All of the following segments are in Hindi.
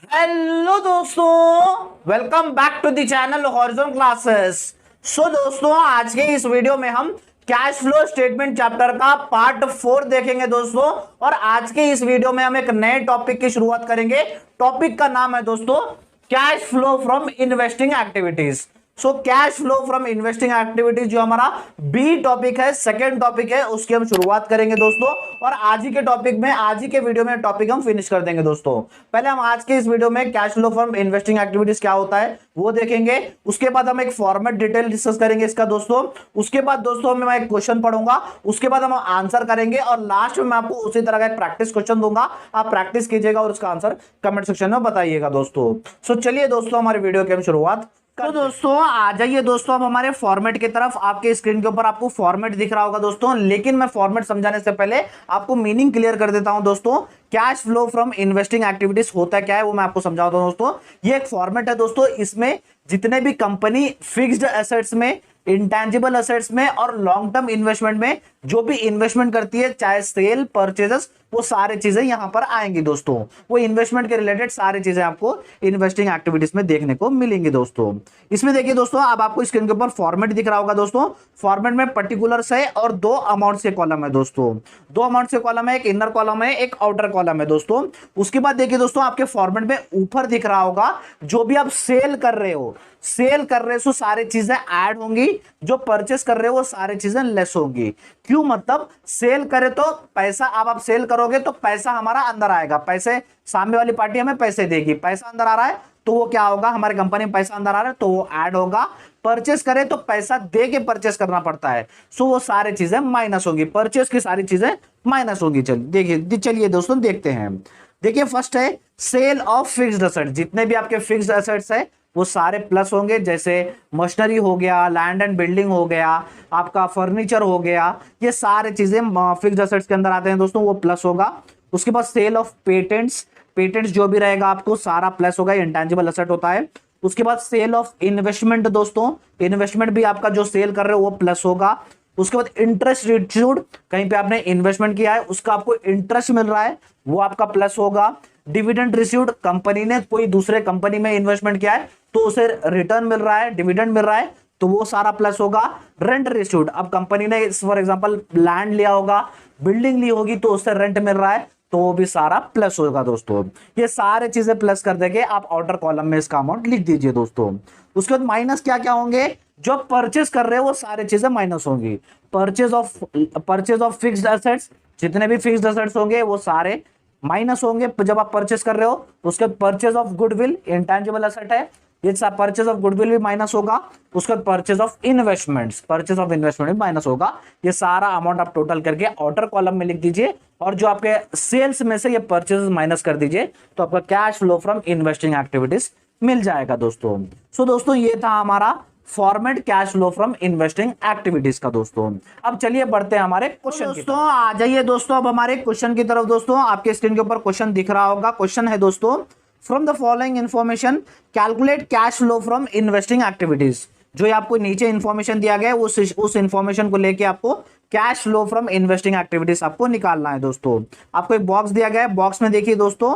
हेलो दोस्तों, welcome back to the channel Horizon classes. So दोस्तों, आज के इस वीडियो में हम कैश फ्लो स्टेटमेंट चैप्टर का पार्ट 4 देखेंगे दोस्तों। और आज के इस वीडियो में हम एक नए टॉपिक की शुरुआत करेंगे। टॉपिक का नाम है दोस्तों cash flow from investing activities. So cash flow from investing activities जो हमारा बी टॉपिक है, सेकेंड टॉपिक है, उसकी हम शुरुआत करेंगे दोस्तों। और आज ही के टॉपिक में, आज ही के वीडियो में टॉपिक हम फिनिश कर देंगे दोस्तों। पहले हम आज के इस वीडियो में cash flow from investing activities क्या होता है वो देखेंगे। उसके बाद हम एक फॉर्मेट डिटेल डिस्कस करेंगे इसका दोस्तों। उसके बाद दोस्तों मैं एक क्वेश्चन पढ़ूंगा, उसके बाद हम आंसर करेंगे और लास्ट में मैं आपको उसी तरह का एक प्रैक्टिस क्वेश्चन दूंगा। आप प्रैक्टिस कीजिएगा और उसका आंसर कमेंट सेक्शन में बताइएगा दोस्तों। सो चलिए दोस्तों, हमारे वीडियो की हम शुरुआत। तो दोस्तों आ जाइए दोस्तों, अब हमारे फॉर्मेट की तरफ। आपके स्क्रीन के ऊपर आपको फॉर्मेट दिख रहा होगा दोस्तों, लेकिन मैं फॉर्मेट समझाने से पहले आपको मीनिंग क्लियर कर देता हूं दोस्तों। Cash flow from investing activities होता क्या है वो मैं आपको समझाता हूं दोस्तों। ये एक फॉर्मेट है दोस्तों, इसमें जितने भी कंपनी फिक्स्ड एसेट्स में, इंटेंजिबल एसेट्स में और लॉन्ग टर्म इन्वेस्टमेंट में जो भी इन्वेस्टमेंट करती है, चाहे सेल परचेजेस, वो सारी चीजें यहां पर आएंगी दोस्तों। वो इन्वेस्टमेंट के रिलेटेड सारी चीजें आपको इन्वेस्टिंग एक्टिविटीज में देखने को मिलेंगी दोस्तों। इसमें देखिए दोस्तों, अब आपको स्क्रीन के ऊपर फॉर्मेट दिख रहा होगा दोस्तों। फॉर्मेट में पर्टिकुलर्स है और दो अमाउंट्स के कॉलम है दोस्तों। दो अमाउंट्स के कॉलम है, एक इनर कॉलम है, एक आउटर कॉलम है दोस्तों। उसके बाद देखिए दोस्तों, आपके फॉर्मेट में ऊपर दिख रहा होगा जो भी आप सेल कर रहे हो, सेल कर रहे हो सारी चीजें ऐड होंगी, जो परचेस कर रहे हो वो सारी चीजें लेस होंगी। क्यों? मतलब सेल करे तो पैसा, अब आप सेल करोगे तो पैसा हमारा अंदर आएगा, पैसे सामने वाली पार्टी हमें पैसे देगी, पैसा अंदर आ रहा है तो वो क्या होगा, हमारी कंपनी में पैसा अंदर आ रहा है तो वो ऐड होगा। परचेस करे तो पैसा दे के परचेस करना पड़ता है, सो वो सारी चीजें माइनस होगी, परचेस की सारी चीजें माइनस होगी। चलिए दोस्तों देखते हैं। देखिए फर्स्ट है सेल ऑफ फिक्स्ड एसेट। जितने भी आपके फिक्स्ड एसेट्स है वो सारे प्लस होंगे, जैसे मशीनरी हो गया, लैंड एंड बिल्डिंग हो गया, आपका फर्नीचर हो गया, ये सारे चीजें फिक्स्ड एसेट्स के अंदर आते हैं दोस्तों, वो प्लस होगा। उसके बाद सेल ऑफ पेटेंट्स, पेटेंट्स जो भी रहेगा आपको सारा प्लस होगा, इंटेंजिबल एसेट होता है। उसके बाद सेल ऑफ इन्वेस्टमेंट दोस्तों, इन्वेस्टमेंट भी आपका जो सेल कर रहे हो वो प्लस होगा। उसके बाद इंटरेस्ट रिसीव्ड, कहीं पे आपने इन्वेस्टमेंट किया है उसका आपको इंटरेस्ट मिल रहा है, वो आपका प्लस होगा। डिविडेंड रिसीव्ड, कंपनी ने कोई दूसरे कंपनी में इन्वेस्टमेंट किया है तो उसे रिटर्न मिल रहा है, डिविडेंड मिल रहा है, तो वो सारा प्लस होगा। रेंट रिसीव्ड, अब कंपनी ने फॉर एग्जांपल लैंड लिया होगा, बिल्डिंग ली होगी तो उससे रेंट मिल रहा है तो वो भी सारा प्लस होगा दोस्तों। ये सारे चीजें प्लस कर देंगे, आप आउटर कॉलम में इसका अमाउंट लिख दीजिए दोस्तों। उसके बाद माइनस क्या क्या होंगे, जो परचेस कर रहे हो वो सारी चीजें माइनस होंगी। परचेज ऑफ फिक्स्ड एसेट्स, जितने भी फिक्स्ड एसेट्स होंगे वो सारे माइनस होंगे जब आप परचेस कर रहे हो। उसके बाद purchase of goodwill, intangible asset है, ये परचेज ऑफ गुडविल भी माइनस होगा। उसके बाद purchase of investments, purchase of investment भी माइनस होगा। ये सारा अमाउंट आप टोटल करके आउटर कॉलम में लिख दीजिए और जो आपके सेल्स में से ये परचेज माइनस कर दीजिए तो आपका cash flow from investing activities मिल जाएगा दोस्तों। सो दोस्तों ये था हमारा format cash flow from investing activities का दोस्तों। अब चलिए बढ़ते हैं हमारे क्वेश्चन दोस्तों। आ जाइए दोस्तों अब हमारे क्वेश्चन की तरफ दोस्तों। आपके स्क्रीन के ऊपर क्वेश्चन दिख रहा होगा। क्वेश्चन है दोस्तों, from the following information calculate cash flow from investing activities. जो आपको नीचे इंफॉर्मेशन दिया गया है उस इंफॉर्मेशन को लेके आपको cash flow from investing activities आपको निकालना है दोस्तों। आपको एक बॉक्स दिया गया है, बॉक्स में देखिए दोस्तों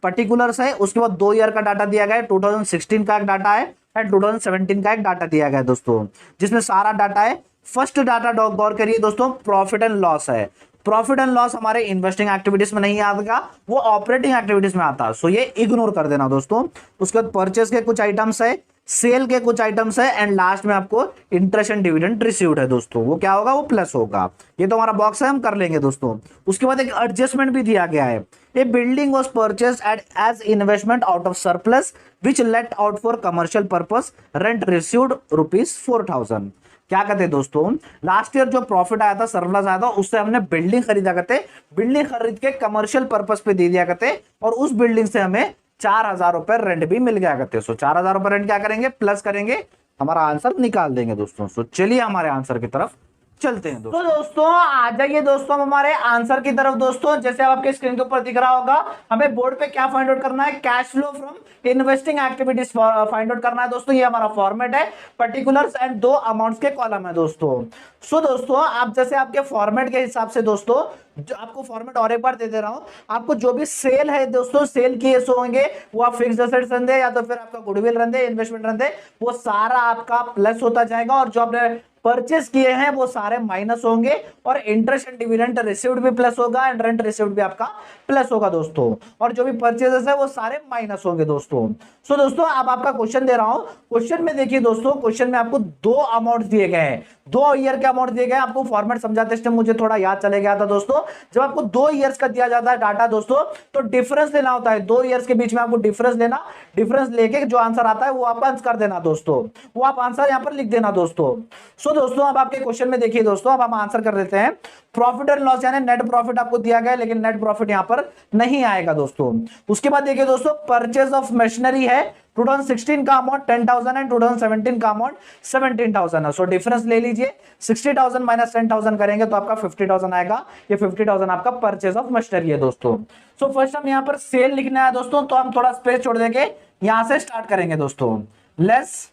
पर्टिकुलर्स है, उसके बाद 2 ईयर का डाटा दिया गया है, 2016 का एक डाटा है एंड 2017 का एक डाटा दिया गया है दोस्तों, जिसमें सारा डाटा है। फर्स्ट डाटा गौर करिए दोस्तों, प्रॉफिट एंड लॉस है। प्रॉफिट एंड लॉस हमारे इन्वेस्टिंग एक्टिविटीज में नहीं आएगा, वो ऑपरेटिंग एक्टिविटीज में आता है, सो ये इग्नोर कर देना दोस्तों। उसके बाद परचेस के कुछ आइटम्स है, सेल के कुछ आइटम्स है एंड लास्ट में आपको इंटरेस्ट एंड डिविडेंड रिसीव्ड है दोस्तों, वो क्या होगा, वो प्लस होगा। ये तो हमारा बॉक्स है, हम कर लेंगे दोस्तों। उसके बाद एक एडजस्टमेंट भी दिया गया है, a building was purchased at as investment out of surplus which let out for commercial purpose, rent received ₹4,000। क्या कहते हैं दोस्तों, लास्ट ईयर जो प्रॉफिट आया था, सरप्लस आया था, उससे हमने बिल्डिंग खरीदा करते, बिल्डिंग खरीद के कमर्शियल पर्पस पे दे दिया करते और उस बिल्डिंग से हमें 4,000 रुपए रेंट भी मिल गया करते। सो 4,000 रुपए रेंट क्या करेंगे, प्लस करेंगे, हमारा आंसर निकाल देंगे दोस्तों। सो चलिए हमारे आंसर की तरफ चलते हैं दोस्तों। तो दोस्तों आ जाइए दोस्तों हमारे आंसर की तरफ दोस्तों। जैसे आपके स्क्रीन के ऊपर दिख रहा होगा, हमें बोर्ड पे क्या फाइंड आउट करना है, cash flow from investing activities find out करना है दोस्तों। ये हमारा फॉर्मेट है, पर्टिकुलर्स एंड 2 अमाउंट्स के कॉलम है दोस्तों। सो दोस्तों आप जैसे आपके फॉर्मेट के हिसाब से दोस्तों जो आपको फॉर्मेट और एक बार दे दे रहा हूं, आपको जो भी सेल है दोस्तों, सेल किए होंगे वो आप फिक्स्ड एसेट्स रहते या तो फिर आपका गुडविल रहते, इन्वेस्टमेंट रहते, वो सारा आपका प्लस होता जाएगा, और जो आपने परचेस किए हैं वो सारे माइनस होंगे, और इंटरेस्ट एंड डिविडेंड रिसीव्ड भी प्लस होगा, एंड रेंट रिसीव्ड भी आपका प्लस होगा दोस्तों, और जो भी परचेजेस है वो सारे माइनस होंगे दोस्तों। सो दोस्तों अब आपका क्वेश्चन दे रहा हूं, क्वेश्चन में देखिए दोस्तों, क्वेश्चन में आपको दो अमाउंट दिए गए हैं, 2 ईयर के अमाउंट दिए गए। आपको फॉर्मेट समझाते समय मुझे थोड़ा याद चले गया था दोस्तों, जब आपको 2 ईयर्स का दिया जाता है डाटा दोस्तों, तो डिफरेंस लेना होता है, 2 ईयर्स के बीच में आपको डिफरेंस लेना, डिफरेंस लेके जो आंसर आता है वो आप आंसर कर देना दोस्तों, वो आप आंसर यहां पर लिख देना दोस्तों। सो दोस्तों अब आपके क्वेश्चन में देखिए दोस्तों, अब हम आंसर कर देते हैं। प्रॉफिट एंड लॉस यानी नेट प्रॉफिट आपको दिया गया है, लेकिन नेट प्रॉफिट यहां पर नहीं आएगा दोस्तों। उसके बाद देखिए दोस्तों, परचेज ऑफ मशीनरी है 2016 का अमाउंट 10,000 एंड 2017 का अमाउंट 17,000 है। सो डिफरेंस ले लीजिए, 60,000 माइनस 10,000 करेंगे तो आपका 50,000 आएगा। ये 50,000 आपका परचेज ऑफ मशीनरी है दोस्तों। सो फर्स्ट हम यहां पर सेल लिखना है दोस्तों, तो हम थोड़ा स्पेस छोड़ देंगे, यहां से स्टार्ट करेंगे दोस्तों। लेस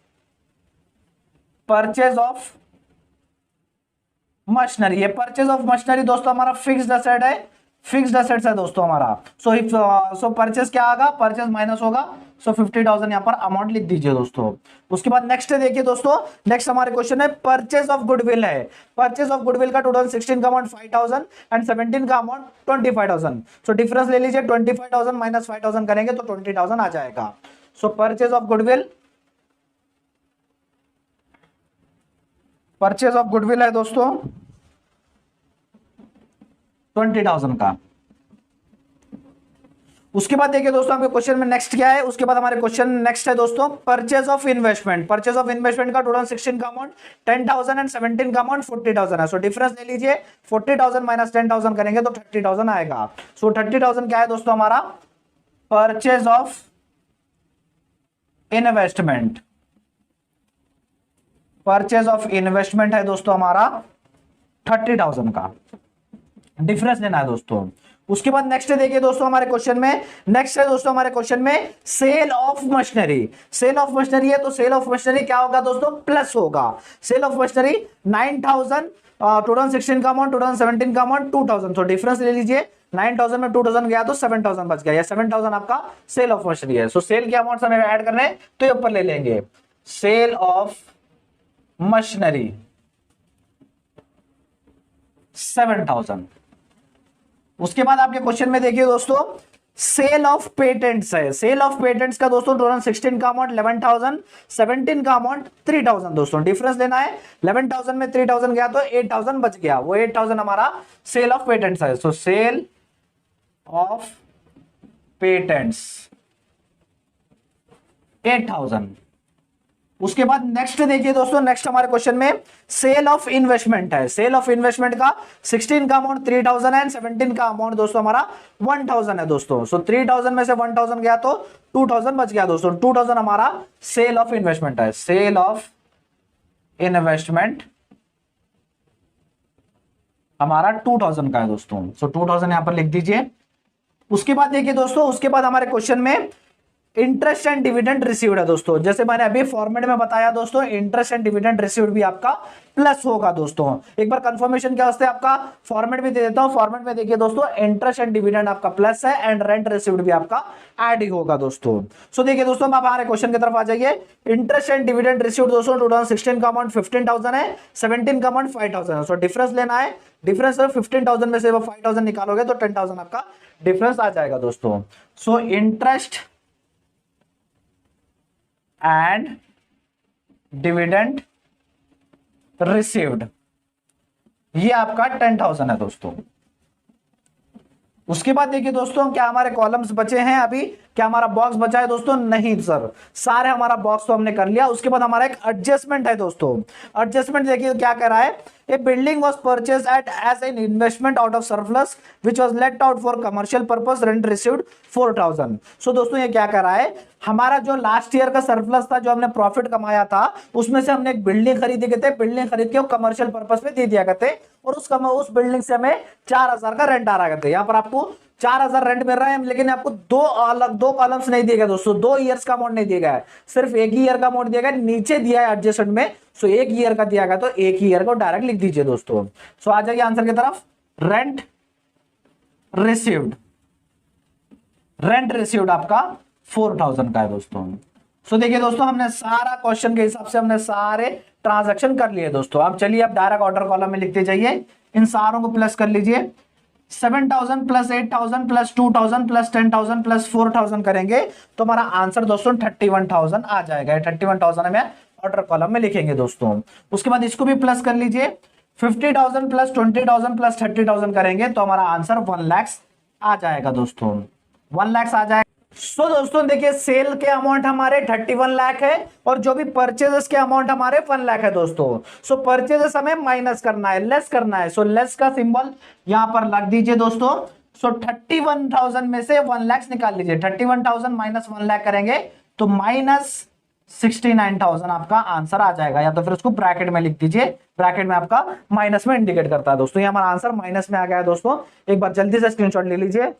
परचेज ऑफ मशीनरी, ये परचेज ऑफ मशीनरी दोस्तों हमारा फिक्स्ड एसेट है, फिक्स्ड एसेट्स है दोस्तों हमारा। सो परचेज क्या आएगा, परचेज माइनस होगा, सो 50,000 यहां पर अमाउंट लिख दीजिए दोस्तों। उसके बाद नेक्स्ट देखिए दोस्तों, नेक्स्ट हमारे क्वेश्चन है परचेज ऑफ गुडविल है। परचेज ऑफ गुडविल का 2016 का अमाउंट 5,000 एंड 17 का अमाउंट 25,000। सो डिफरेंस ले लीजिए, 25,000 माइनस 5,000 करेंगे तो 20,000 आ जाएगा। सो purchase of goodwill, purchase of goodwill है दोस्तों 20,000 का। उसके बाद देखिए दोस्तों आपके क्वेश्चन में नेक्स्ट क्या है, उसके बाद हमारे क्वेश्चन नेक्स्ट है दोस्तों purchase of investment. Purchase of investment का 2016 का अमाउंट 10,000 एंड 17 का अमाउंट 40,000 है। सो डिफरेंस ले लीजिए, 40,000 माइनस 10,000 करेंगे तो 30,000 आएगा। सो 30,000 क्या है दोस्तों हमारा purchase of investment, purchase of investment है दोस्तों हमारा 30,000 का, डिफरेंस लेना है दोस्तों। उसके बाद नेक्स्ट देखिए दोस्तों हमारे क्वेश्चन में, नेक्स्ट है दोस्तों हमारे क्वेश्चन में sale of machinery. Sale of machinery है तो सेल ऑफ मशीनरी क्या होगा दोस्तों, प्लस होगा। सेल ऑफ मशीनरी 9,000 2016 का अमाउंट, 2017 का अमाउंट 2,000। तो डिफरेंस ले लीजिए, 9,000 में 2,000 गया तो 7,000 बच गया, या 7,000 आपका सेल ऑफ मशीनरी है। सो सेल के अमाउंट हमें ऐड करने हैं तो ये ऊपर ले लेंगे, सेल ऑफ मशीनरी 7,000। उसके बाद आपके क्वेश्चन में देखिए दोस्तों सेल ऑफ पेटेंट्स है। सेल ऑफ पेटेंट्स का दोस्तों 2016 का अमाउंट 11,000, 17 का अमाउंट 3,000 दोस्तों। डिफरेंस लेना है, 11,000 में 3,000 गया तो 8,000 बच गया, वो 8,000 हमारा सेल ऑफ पेटेंट्स है। सो सेल ऑफ पेटेंट्स 8,000। उसके बाद नेक्स्ट देखिए दोस्तों, नेक्स्ट हमारे क्वेश्चन में सेल ऑफ इन्वेस्टमेंट है। सेल ऑफ इन्वेस्टमेंट का 16 का अमाउंट 3,000 है, 17 का अमाउंट दोस्तों हमारा 1,000 है दोस्तों। सो 3,000 में से 1,000 गया तो 2,000 बच गया दोस्तों। 2,000 हमारा सेल ऑफ इन्वेस्टमेंट है, सेल ऑफ इन्वेस्टमेंट हमारा 2,000 का है दोस्तों। सो 2,000 यहां पर लिख दीजिए। उसके बाद देखिए दोस्तों, उसके बाद हमारे क्वेश्चन में इंटरेस्ट एंड डिविडेंड रिसीव्ड है दोस्तों। जैसे मैंने अभी फॉर्मेट में बताया दोस्तों, इंटरेस्ट एंड डिविडेंड रिसीव्ड भी आपका प्लस होगा दोस्तों। एक बार कंफर्मेशन क्या होता है आपका फॉर्मेट में दे देता हूं। फॉर्मेट में देखिए दोस्तों, इंटरेस्ट एंड डिविडेंड आपका प्लस है एंड रेंट रिसीव्ड भी आपका ऐड ही होगा दोस्तों। सो देखिए दोस्तों, आप हमारे क्वेश्चन की तरफ आ जाइए। इंटरेस्ट एंड डिविडेंड रिसीव्ड दोस्तों 2016 का अमाउंट 15,000 है, 17 का अमाउंट 5,000 है। सो डिफरेंस लेना है, डिफरेंस 15,000 में से 5,000 निकालोगे तो 10,000 आपका डिफरेंस आ जाएगा दोस्तों। So interest and dividend received ये आपका 10,000 है दोस्तों। उसके बाद देखिए दोस्तों, क्या हमारे कॉलम्स बचे हैं अभी, क्या हमारा बॉक्स बचा है दोस्तों? नहीं सर, सारे हमारा बॉक्स तो हमने कर लिया। उसके बाद हमारा एक एडजस्टमेंट है दोस्तों। एडजस्टमेंट देखिए क्या कह रहा है, a building was purchased at as an investment out of surplus which was let out for commercial purpose, rent received 4,000। So दोस्तों ये क्या कह रहा है, हमारा जो लास्ट ईयर का सरप्लस था, जो हमने प्रॉफिट कमाया था, उसमें से हमने एक बिल्डिंग खरीदी गए थे, बिल्डिंग खरीद के वो कमर्शियल पर्पस पे दे दिया करते, और उस बिल्डिंग से हमें 4,000 का रेंट आ रहा करते। यहाँ पर आपको 4,000 रेंट मिल रहा है, लेकिन आपको दो कॉलम्स नहीं दिए गए दोस्तों, 2 ईयर्स का अमाउंट नहीं दिया गया है, सिर्फ एक ही ईयर का अमाउंट दिया गया, नीचे दिया है एडजस्टमेंट में। सो एक ईयर का दिया गया तो एक ही ईयर को डायरेक्ट लिख दीजिए दोस्तों। सो आ जाइए आंसर की तरफ, रेंट रिसीव्ड, रेंट रिसीव्ड आपका 4000 का है दोस्तों। सो देखिए दोस्तों, हमने सारा क्वेश्चन के हिसाब से हमने सारे ट्रांजैक्शन कर लिए दोस्तों। अब चलिए अब डायरेक्ट ऑर्डर कॉलम में लिखते जाइए, इन सारों को प्लस कर लीजिए। 7000 प्लस 8000 प्लस 2000 प्लस 10000 प्लस 4000 करेंगे तो हमारा आंसर दोस्तों 31000 आ जाएगा। 31000 हमें ऑर्डर कॉलम में लिखेंगे दोस्तों। उसके बाद इसको भी प्लस कर लीजिए, 50000 प्लस 20000 प्लस 30000 करेंगे तो हमारा आंसर 1 लाख आ जाएगा दोस्तों। 1 लाख आ जाएगा। सो दोस्तों देखिए, सेल के अमाउंट हमारे 31 लाख है और जो भी परचेजेस के अमाउंट हमारे 1 लाख है दोस्तों। सो परचेजेस हमें माइनस करना है, लेस करना है। सो लेस का सिंबल यहां पर लग दीजिए दोस्तों। सो 31000 में से 1 लाख निकाल लीजिए। 31000 माइनस 1 लाख करेंगे तो माइनस 69000 आपका आंसर आ जाएगा, या तो फिर उसको ब्रैकेट में लिख दीजिए। ब्रैकेट में आपका माइनस में इंडिकेट करता है दोस्तों। ये हमारा आंसर माइनस में आ गया है दोस्तों। एक बार जल्दी से स्क्रीनशॉट ले लीजिए।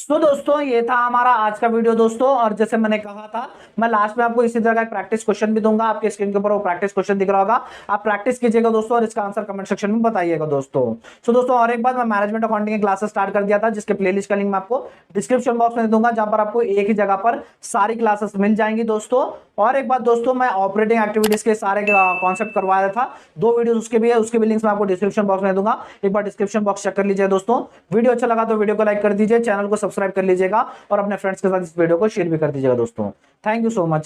तो दोस्तों ये था हमारा आज का वीडियो दोस्तों। और जैसे मैंने कहा था, मैं लास्ट में आपको इसी तरह का एक प्रैक्टिस क्वेश्चन भी दूंगा। आपके स्क्रीन के ऊपर वो प्रैक्टिस क्वेश्चन दिख रहा होगा, आप प्रैक्टिस कीजिएगा दोस्तों और इसका आंसर कमेंट सेक्शन में बताइएगा दोस्तों। सो दोस्तों और एक बात, मैं मैनेजमेंट अकाउंटिंग की क्लासेस स्टार्ट कर दिया था, जिसके प्लेलिस्ट का लिंक मैं आपको डिस्क्रिप्शन बॉक्स में दे दूंगा, जहां पर आपको एक ही जगह पर सारी क्लासेस मिल जाएंगी दोस्तों। और एक बात दोस्तों, मैं ऑपरेटिंग एक्टिविटीज के सारे कॉन्सेप्ट करवाया था, 2 वीडियो उसके भी है, उसके भी लिंक्स मैं आपको डिस्क्रिप्शन बॉक्स में दूंगा। एक बार डिस्क्रिप्शन बॉक्स चेक कर लीजिए दोस्तों। वीडियो अच्छा लगा तो वीडियो को लाइक कर दीजिए, चैनल को सब्सक्राइब कर लीजिएगा और अपने फ्रेंड्स के साथ इस वीडियो को शेयर भी कर दीजिएगा दोस्तों। Thank you so much.